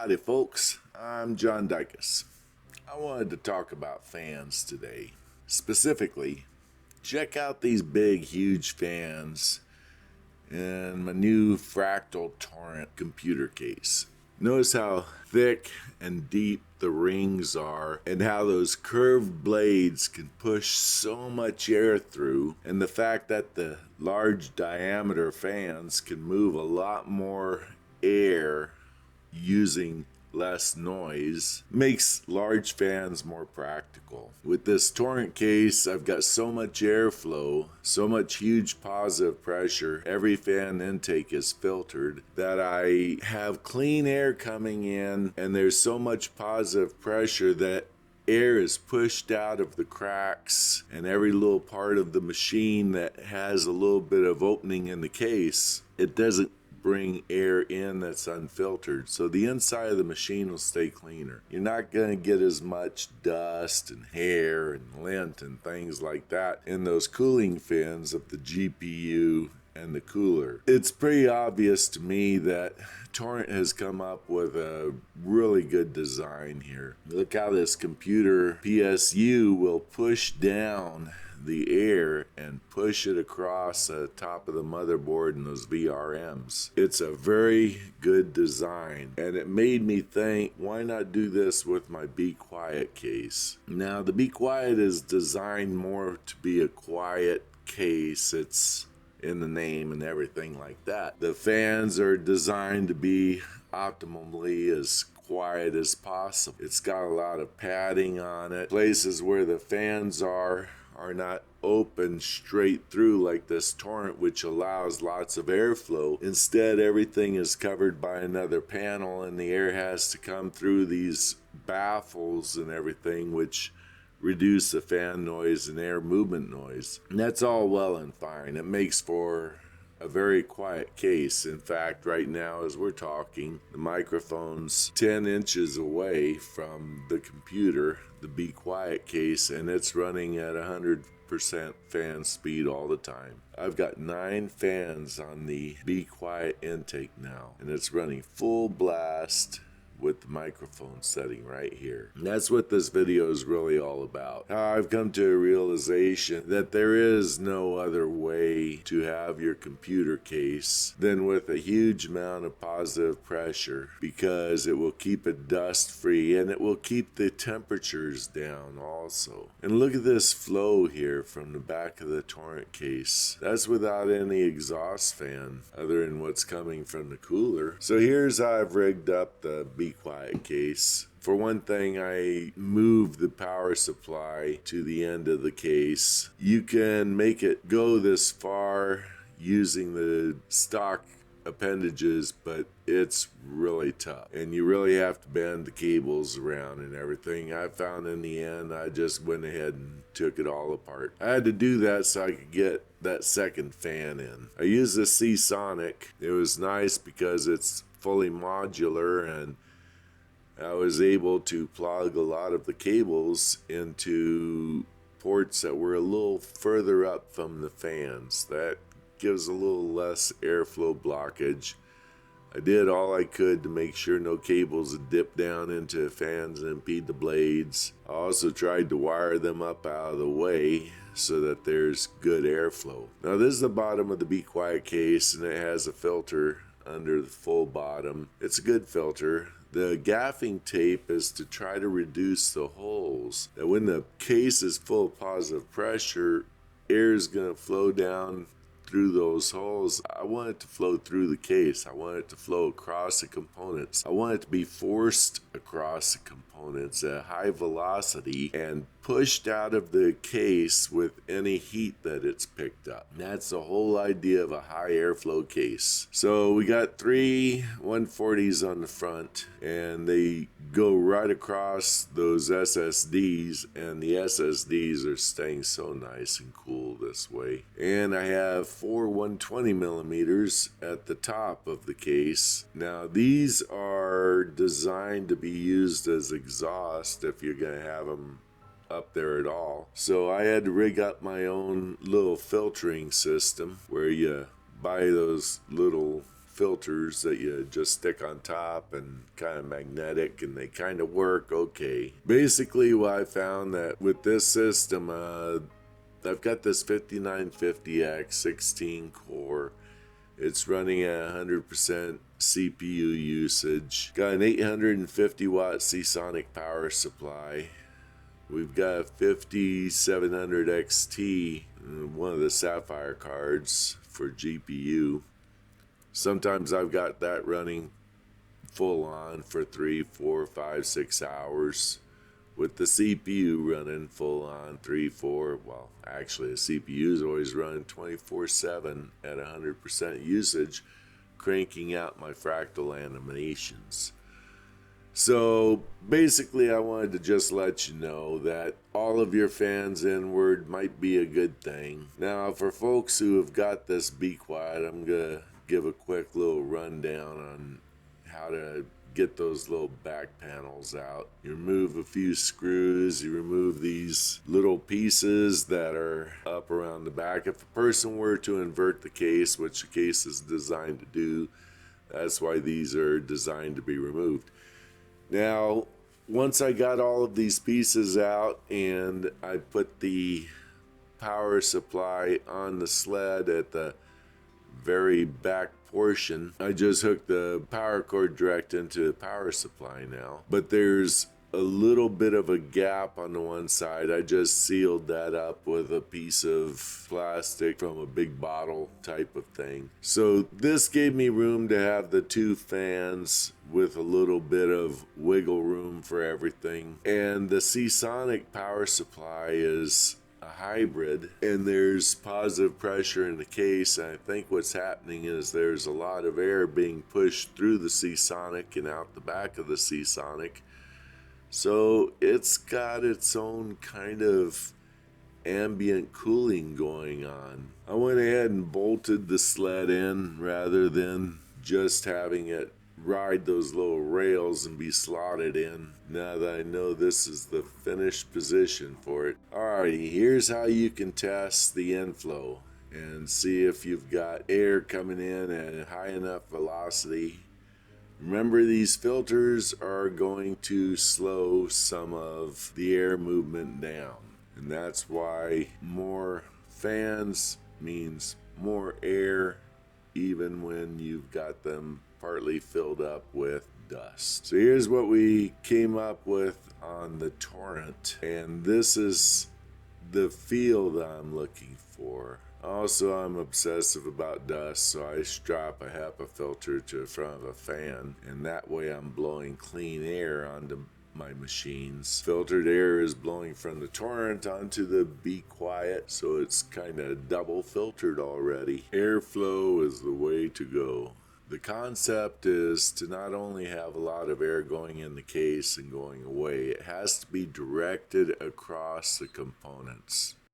Howdy folks, I'm John Dicus. I wanted to talk about fans today. Specifically, check out these big huge fans in my new Fractal Torrent computer case. Notice how thick and deep the rings are and how those curved blades can push so much air through, and the fact that the large diameter fans can move a lot more air using less noise makes large fans more practical. With this torrent case, I've got so much airflow, so much huge positive pressure, every fan intake is filtered, that I have clean air coming in, and there's so much positive pressure that air is pushed out of the cracks, and every little part of the machine that has a little bit of opening in the case, it doesn't bring air in that's unfiltered, so the inside of the machine will stay cleaner. You're not going to get as much dust and hair and lint and things like that in those cooling fins of the GPU and the cooler. It's pretty obvious to me that Torrent has come up with a really good design here. Look how this computer PSU will push down the air and push it across the top of the motherboard and those VRMs. It's a very good design, and it made me think, why not do this with my BeQuiet case? Now, the BeQuiet is designed more to be a quiet case. It's in the name and everything like that. The fans are designed to be optimally as quiet as possible. It's got a lot of padding on it. Places where the fans are not open straight through like this Torrent, which allows lots of airflow. Instead, everything is covered by another panel, and the air has to come through these baffles and everything, which reduce the fan noise and air movement noise. And that's all well and fine. It makes for a very quiet case. In fact, right now as we're talking, the microphone's 10 inches away from the computer, the BeQuiet case, and it's running at 100% fan speed all the time. I've got 9 fans on the BeQuiet intake now, and it's running full blast with the microphone setting right here. And that's what this video is really all about. How I've come to a realization that there is no other way to have your computer case than with a huge amount of positive pressure, because it will keep it dust free and it will keep the temperatures down also. And look at this flow here from the back of the Torrent case. That's without any exhaust fan other than what's coming from the cooler. So here's how I've rigged up the BeQuiet case. For one thing, I moved the power supply to the end of the case. You can make it go this far using the stock appendages, but it's really tough, and you really have to bend the cables around and everything. I found in the end, I just went ahead and took it all apart. I had to do that so I could get that second fan in. I used the Seasonic. It was nice because it's fully modular, and I was able to plug a lot of the cables into ports that were a little further up from the fans. That gives a little less airflow blockage. I did all I could to make sure no cables would dip down into fans and impede the blades. I also tried to wire them up out of the way so that there's good airflow. Now this is the bottom of the BeQuiet case, and it has a filter under the full bottom. It's a good filter. The gaffing tape is to try to reduce the holes, that when the case is full of positive pressure, air is going to flow down through those holes. I want it to flow through the case. I want it to flow across the components. I want it to be forced across the components at high velocity and pushed out of the case with any heat that it's picked up. And that's the whole idea of a high airflow case. So we got 3 140s on the front, and they go right across those SSDs, and the SSDs are staying so nice and cool this way. And I have 4 120 millimeters at the top of the case. Now these are designed to be used as exhaust if you're going to have them up there at all. So I had to rig up my own little filtering system where you buy those little filters that you just stick on top and kind of magnetic, and they kind of work okay. Basically, what I found that with this system, I've got this 5950X 16 core. It's running at 100% CPU usage. Got an 850 watt Seasonic power supply. We've got a 5700 XT, one of the Sapphire cards for GPU. Sometimes I've got that running full on for 3, 4, 5, 6 hours. With the CPU running full on 3, 4, well, actually the CPU is always running 24/7 at 100% usage, cranking out my fractal animations. So basically, I wanted to just let you know that all of your fans inward might be a good thing. Now, for folks who have got this BeQuiet, I'm going to give a quick little rundown on how to get those little back panels out. You remove a few screws, you remove these little pieces that are up around the back. If a person were to invert the case, which the case is designed to do, that's why these are designed to be removed. Now, once I got all of these pieces out and I put the power supply on the sled at the very back portion, I just hooked the power cord direct into the power supply now. But there's a little bit of a gap on the one side. I just sealed that up with a piece of plastic from a big bottle type of thing. So this gave me room to have the two fans with a little bit of wiggle room for everything. And the Seasonic power supply is a hybrid, and there's positive pressure in the case, and I think what's happening is there's a lot of air being pushed through the Seasonic and out the back of the Seasonic. So it's got its own kind of ambient cooling going on. I went ahead and bolted the sled in rather than just having it ride those little rails and be slotted in, now that I know this is the finished position for it. Alrighty, here's how you can test the inflow and see if you've got air coming in at a high enough velocity. Remember, these filters are going to slow some of the air movement down, and that's why more fans means more air, even when you've got them partly filled up with dust. So here's what we came up with on the Torrent, and this is the feel that I'm looking for. Also, I'm obsessive about dust, so I strap a HEPA filter to the front of a fan, and that way I'm blowing clean air onto my machines. Filtered air is blowing from the Torrent onto the BeQuiet, so it's kind of double filtered already. Airflow is the way to go. The concept is to not only have a lot of air going in the case and going away, it has to be directed across the components.